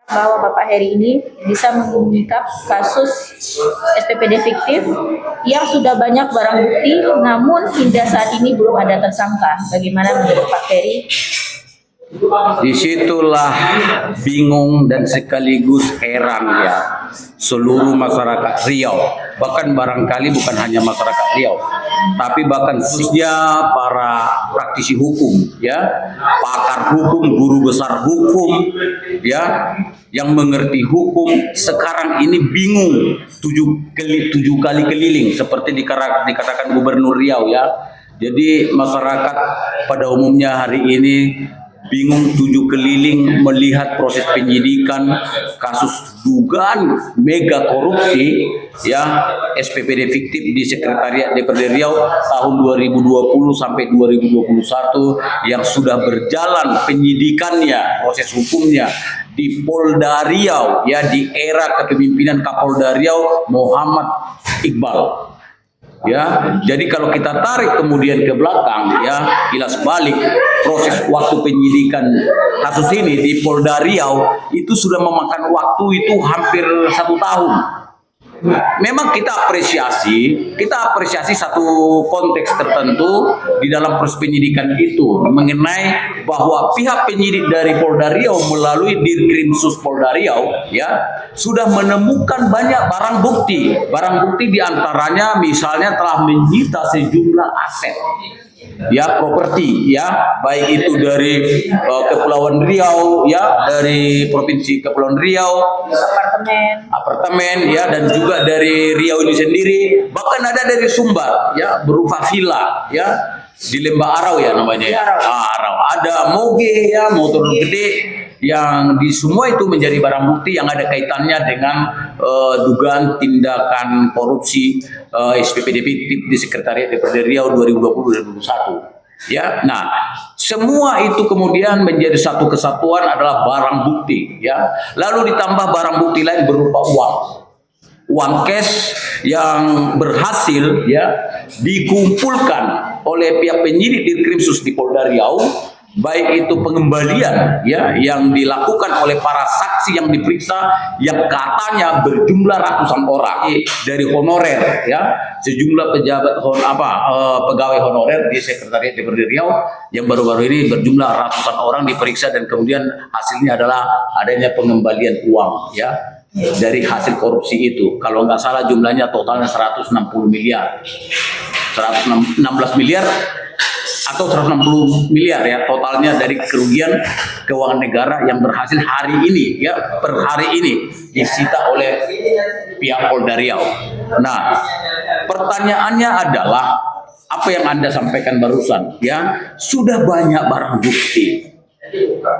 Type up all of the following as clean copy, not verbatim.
bahwa Bapak Heri ini bisa mengungkap kasus SPPD fiktif yang sudah banyak barang bukti, namun hingga saat ini belum ada tersangka. Bagaimana menurut Pak Heri? Disitulah bingung dan sekaligus heran ya seluruh masyarakat Riau, bahkan barangkali bukan hanya masyarakat Riau, tapi bahkan khususnya para praktisi hukum ya, pakar hukum, guru besar hukum ya, yang mengerti hukum sekarang ini bingung tujuh kali keliling seperti dikatakan Gubernur Riau ya. Jadi masyarakat pada umumnya hari ini bingung tujuh keliling melihat proses penyidikan kasus dugaan mega korupsi ya SPPD fiktif di Sekretariat DPRD Riau tahun 2020 sampai 2021 yang sudah berjalan penyidikannya, proses hukumnya di Polda Riau ya, di era kepemimpinan Kapolda Riau Muhammad Iqbal. Ya, jadi kalau kita tarik kemudian ke belakang ya, kilas balik proses waktu penyidikan kasus ini di Polda Riau itu sudah memakan waktu itu hampir 1 tahun. Memang kita apresiasi satu konteks tertentu di dalam proses penyidikan itu mengenai bahwa pihak penyidik dari Polda Riau melalui Dirkrimsus Polda Riau ya sudah menemukan banyak barang bukti diantaranya misalnya telah menyita sejumlah aset ya, properti ya, baik itu dari Kepulauan Riau ya, dari Provinsi Kepulauan Riau, apartemen ya, dan juga dari Riau ini sendiri, bahkan ada dari Sumbar ya, berupa villa ya di Lembah Arau ya namanya ya, Arau, ada moge ya, motor gede, yang di semua itu menjadi barang bukti yang ada kaitannya dengan dugaan tindakan korupsi SPPD fiktif di Sekretariat DPRD Riau 2020-2021 ya. Nah, semua itu kemudian menjadi satu kesatuan adalah barang bukti ya. Lalu ditambah barang bukti lain berupa uang cash yang berhasil ya dikumpulkan oleh pihak penyidik Dirkrimsus di Polda Riau, baik itu pengembalian ya yang dilakukan oleh para saksi yang diperiksa yang katanya berjumlah ratusan orang dari honorer ya, sejumlah pegawai honorer di Sekretariat DPRD Riau yang baru-baru ini berjumlah ratusan orang diperiksa dan kemudian hasilnya adalah adanya pengembalian uang ya dari hasil korupsi itu. Kalau nggak salah jumlahnya totalnya 116 miliar atau 160 miliar ya totalnya dari kerugian keuangan negara yang berhasil hari ini ya, per hari ini disita oleh pihak Polda Riau. Nah, pertanyaannya adalah apa yang Anda sampaikan barusan ya, sudah banyak barang bukti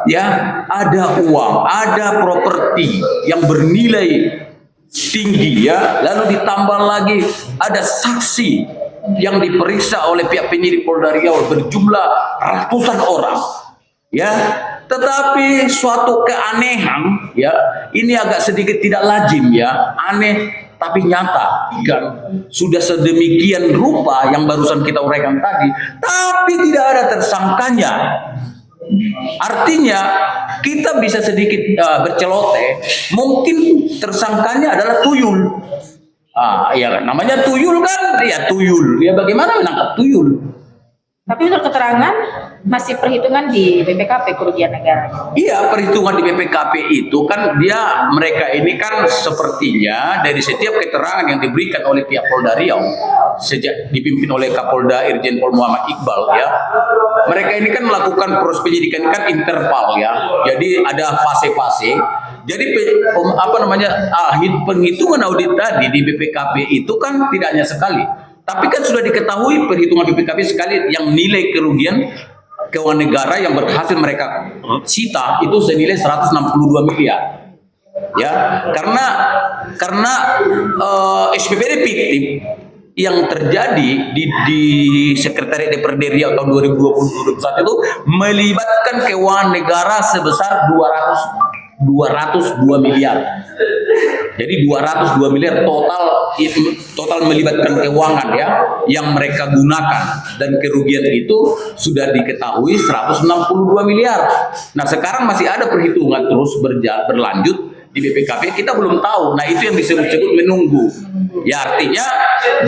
ya, ada uang, ada properti yang bernilai tinggi ya, lalu ditambah lagi ada saksi yang diperiksa oleh pihak penyidik Polda Riau berjumlah ratusan orang ya, tetapi suatu keanehan ya, ini agak sedikit tidak lazim ya, aneh tapi nyata kan, sudah sedemikian rupa yang barusan kita uraikan tadi, tapi tidak ada tersangkanya. Artinya kita bisa sedikit berceloteh, mungkin tersangkanya adalah tuyul. Ya namanya tuyul kan, ya tuyul. Ya bagaimana menangkap tuyul? Tapi menurut keterangan masih perhitungan di BPKP kerugian negara. Iya, perhitungan di BPKP itu kan mereka ini kan sepertinya dari setiap keterangan yang diberikan oleh pihak Polda Riau sejak dipimpin oleh Kapolda Irjen Pol Muhammad Iqbal ya. Mereka ini kan melakukan proses penyidikan kan interval ya. Jadi ada fase-fase. Jadi penghitungan audit tadi di BPKP itu kan tidak hanya sekali, tapi kan sudah diketahui perhitungan BPKP sekali yang nilai kerugian keuangan negara yang berhasil mereka sita itu senilai 162 miliar. Ya, karena SPPD fiktif yang terjadi di Sekretariat DPRD Riau tahun 2020-2021 itu melibatkan keuangan negara sebesar 202 miliar. Jadi 202 miliar total melibatkan keuangan ya yang mereka gunakan, dan kerugian itu sudah diketahui 162 miliar. Nah, sekarang masih ada perhitungan terus berlanjut di BPKP, kita belum tahu. Nah, itu yang disebut-sebut menunggu. Ya, artinya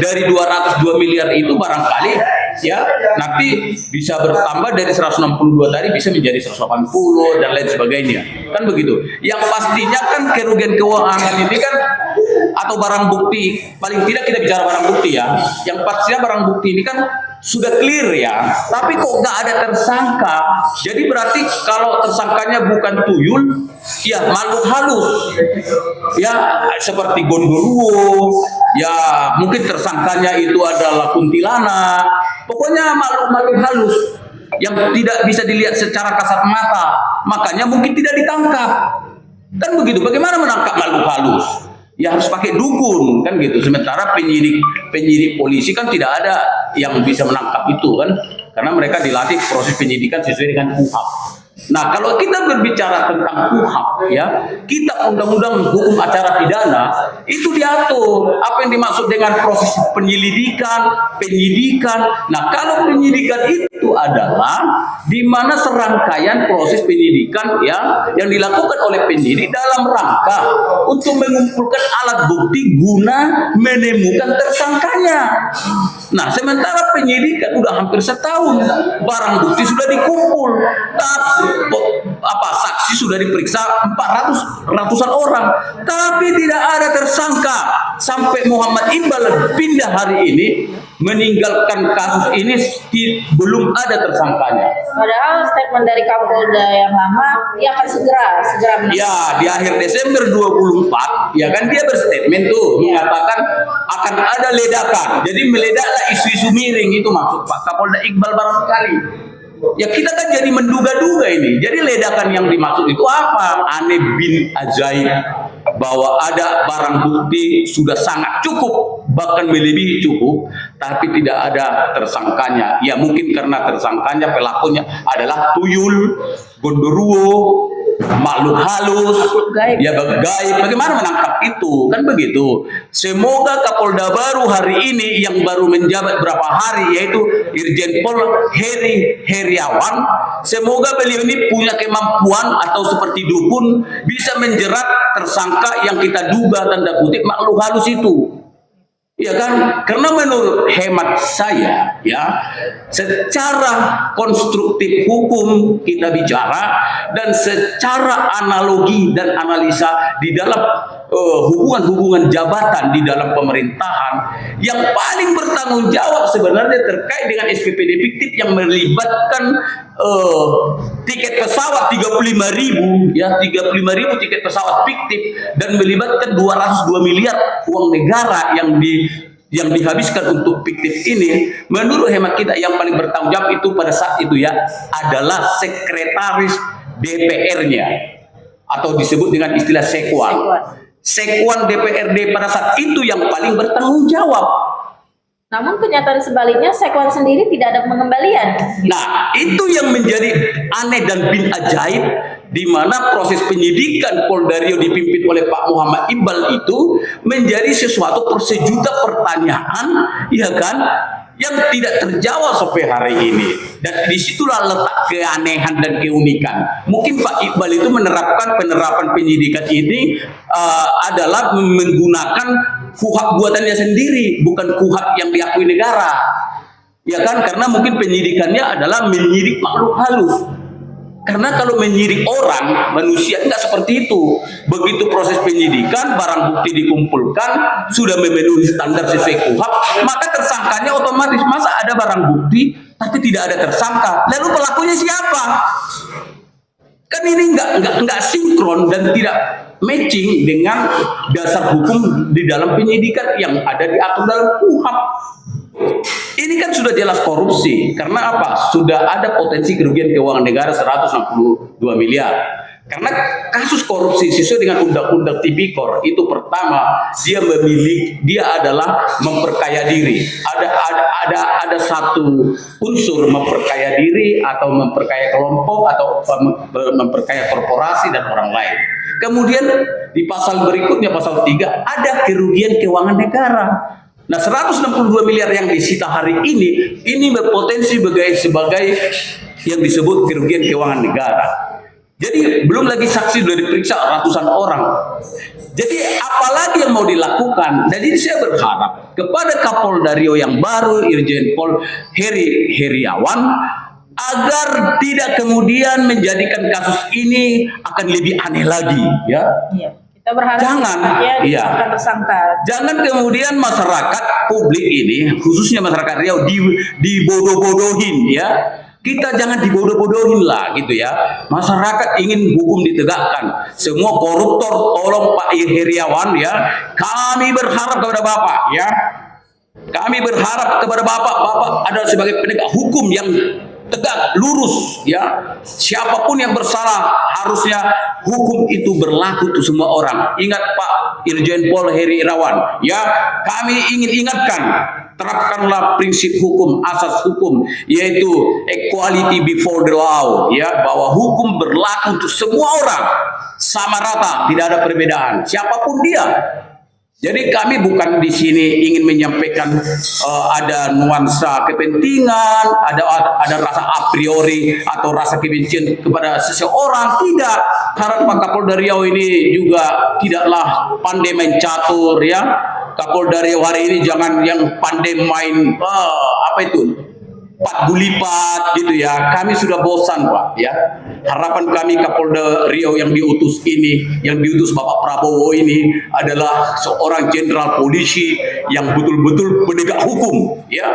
dari 202 miliar itu barangkali ya nanti bisa bertambah dari 162 tadi bisa menjadi 180 dan lain sebagainya. Kan begitu. Yang pastinya kan kerugian keuangan ini kan atau barang bukti, paling tidak kita bicara barang bukti ya. Yang pastinya barang bukti ini kan sudah clear ya, tapi kok nggak ada tersangka. Jadi berarti kalau tersangkanya bukan tuyul, ya makhluk halus, ya seperti gondoruo, ya mungkin tersangkanya itu adalah kuntilanak, pokoknya makhluk-makhluk halus yang tidak bisa dilihat secara kasat mata, makanya mungkin tidak ditangkap. Kan begitu. Bagaimana menangkap makhluk halus? Ya harus pakai dukun kan gitu. Sementara penyidik polisi kan tidak ada yang bisa menangkap itu kan, karena mereka dilatih proses penyidikan sesuai dengan KUHP. Nah, kalau kita berbicara tentang KUHP ya, kita undang-undang hukum acara pidana itu diatur apa yang dimaksud dengan proses penyelidikan, penyidikan. Nah, kalau penyidikan itu adalah di mana serangkaian proses penyidikan ya yang dilakukan oleh penyidik dalam rangka untuk mengumpulkan alat bukti guna menemukan tersangkanya. Nah, sementara penyidikan udah hampir setahun, barang bukti sudah dikumpul, saksi sudah diperiksa ratusan orang, tapi tidak ada tersangka. Sampai Muhammad Iqbal pindah hari ini, meninggalkan kasus ini belum ada tersangkanya. Padahal statement dari Kapolda yang lama, dia akan segera menangkap. Ya, di akhir Desember 24, ya kan dia berstatement tuh mengatakan akan ada ledakan. Jadi meledaklah isu-isu miring, itu maksud Pak Kapolda Iqbal barangkali. Ya kita kan jadi menduga-duga ini. Jadi ledakan yang dimaksud itu apa? Aneh bin ajaib, bahwa ada barang bukti sudah sangat cukup, bahkan melebihi cukup, tapi tidak ada tersangkanya. Ya mungkin karena tersangkanya, pelakunya adalah tuyul, gondoruo, makhluk halus, ya gaib. Bagaimana menangkap itu? Kan begitu. Semoga Kapolda baru hari ini yang baru menjabat berapa hari, yaitu Irjen Pol Heri Heriawan, semoga beliau ini punya kemampuan atau seperti dukun bisa menjerat tersangka yang kita duga tanda kutip makhluk halus itu. Ya kan? Karena menurut hemat saya ya, secara konstruktif hukum kita bicara dan secara analogi dan analisa di dalam hubungan-hubungan jabatan di dalam pemerintahan, yang paling bertanggung jawab sebenarnya terkait dengan SPPD fiktif yang melibatkan tiket pesawat 35.000 ya, 35.000 tiket pesawat fiktif dan melibatkan 202 miliar uang negara yang dihabiskan untuk fiktif ini. Menurut hemat kita yang paling bertanggung jawab itu pada saat itu ya adalah sekretaris DPR-nya, atau disebut dengan istilah Sekwan DPRD pada saat itu yang paling bertanggung jawab. Namun kenyataan sebaliknya, Sekwan sendiri tidak ada pengembalian. Nah, itu yang menjadi aneh dan bin ajaib, di mana proses penyidikan Polda Riau dipimpin oleh Pak Muhammad Iqbal itu menjadi sesuatu persejuta pertanyaan, ya kan, yang tidak terjawab sampai hari ini. Dan disitulah letak keanehan dan keunikan. Mungkin Pak Iqbal itu penerapan penyidikan ini adalah menggunakan KUHP buatannya sendiri, bukan KUHP yang diakui negara. Ya kan, karena mungkin penyidikannya adalah menyidik makhluk halus. Karena kalau menyidik orang, manusia tidak seperti itu. Begitu proses penyidikan, barang bukti dikumpulkan, sudah memenuhi standar sesuai KUHP, maka tersangkanya otomatis. Masa ada barang bukti, tapi tidak ada tersangka? Lalu pelakunya siapa? Kan ini nggak sinkron dan tidak matching dengan dasar hukum di dalam penyidikan yang ada diatur dalam KUHP. Ini kan sudah jelas korupsi. Karena apa? Sudah ada potensi kerugian keuangan negara 162 miliar. Karena kasus korupsi sesuai dengan undang-undang tipikor itu, pertama dia adalah memperkaya diri. Ada satu unsur memperkaya diri atau memperkaya kelompok atau memperkaya korporasi dan orang lain. Kemudian di pasal berikutnya, pasal 3, ada kerugian keuangan negara. Nah, 162 miliar yang disita hari ini berpotensi sebagai yang disebut kerugian keuangan negara. Jadi belum lagi saksi sudah diperiksa ratusan orang. Jadi apalagi yang mau dilakukan? Jadi saya berharap kepada Kapolda Riau yang baru, Irjen Pol Heri Heriawan, agar tidak kemudian menjadikan kasus ini akan lebih aneh lagi, ya. Iya. Kita berharap Jangan, ya, iya. ditetapkan tersangka. Jangan kemudian masyarakat publik ini, khususnya masyarakat Riau, dibodoh-bodohin, ya. Kita jangan dibodoh-bodohin lah, gitu ya. Masyarakat ingin hukum ditegakkan. Semua koruptor, tolong Pak Heriawan, ya. Kami berharap kepada Bapak, ya. Kami berharap kepada Bapak adalah sebagai penegak hukum yang tegak, lurus, ya. Siapapun yang bersalah harusnya hukum itu berlaku untuk semua orang. Ingat Pak Irjen Pol Heri Irawan, ya, kami ingin ingatkan, terapkanlah prinsip hukum, asas hukum, yaitu equality before the law, ya, bahwa hukum berlaku untuk semua orang sama rata, tidak ada perbedaan, siapapun dia. Jadi kami bukan di sini ingin menyampaikan ada nuansa kepentingan, ada rasa a priori atau rasa kebencian kepada seseorang. Tidak. Karena Pak Kapolda Riau ini juga tidaklah pandai main catur, ya. Kapolda Riau hari ini jangan yang pandai main apa itu? 4 gulipat gitu ya. Kami sudah bosan, Pak, ya. Harapan kami Kapolda Riau yang diutus ini, yang diutus Bapak Prabowo ini adalah seorang jenderal polisi yang betul-betul penegak hukum, ya.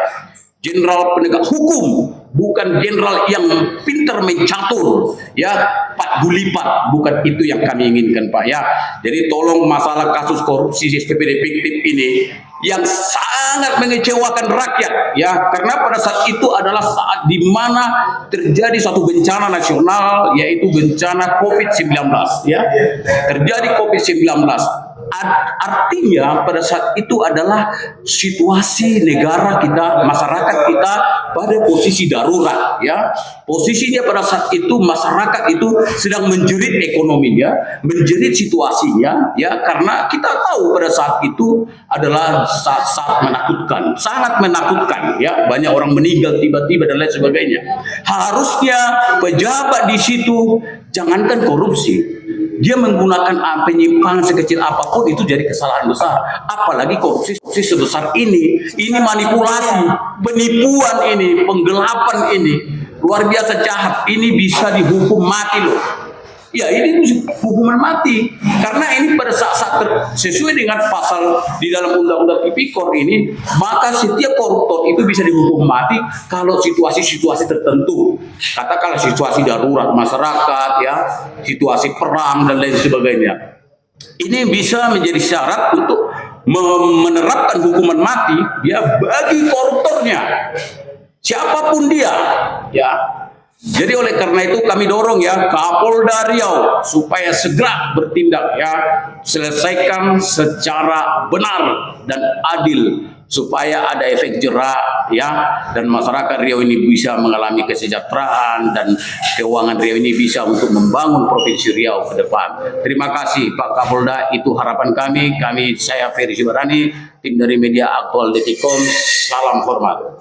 Jenderal penegak hukum, bukan jenderal yang pintar mencatur, ya. 4 gulipat, bukan itu yang kami inginkan, Pak, ya. Jadi tolong masalah kasus korupsi SPPD fiktif ini yang sangat mengecewakan rakyat, ya, karena pada saat itu adalah saat di mana terjadi suatu bencana nasional, yaitu bencana COVID-19, ya. Terjadi COVID-19. Artinya pada saat itu adalah situasi negara kita, masyarakat kita pada posisi darurat, ya. Posisinya pada saat itu masyarakat itu sedang menjerit ekonominya, menjerit situasinya, ya, karena kita tahu pada saat itu adalah saat menakutkan, sangat menakutkan, ya. Banyak orang meninggal tiba-tiba dan lain sebagainya. Harusnya pejabat di situ jangankan korupsi, dia menggunakan penyimpangan sekecil apapun itu jadi kesalahan besar. Apalagi korupsi sebesar ini manipulasi, penipuan ini, penggelapan ini, luar biasa jahat. Ini bisa dihukum mati loh. Ya, ini hukuman mati. Karena ini pada saat sesuai dengan pasal di dalam Undang-Undang Tipikor ini, maka setiap koruptor itu bisa dihukum mati kalau situasi-situasi tertentu. Katakanlah situasi darurat masyarakat, ya, situasi perang dan lain sebagainya. Ini bisa menjadi syarat untuk menerapkan hukuman mati, ya, bagi koruptornya. Siapapun dia, ya. Jadi oleh karena itu kami dorong, ya, Kapolda Riau supaya segera bertindak, ya, selesaikan secara benar dan adil supaya ada efek jerak, ya, dan masyarakat Riau ini bisa mengalami kesejahteraan dan keuangan Riau ini bisa untuk membangun provinsi Riau ke depan. Terima kasih Pak Kapolda, itu harapan kami. Saya Ferry Sibarani, tim dari media Aktual.com. Salam hormat.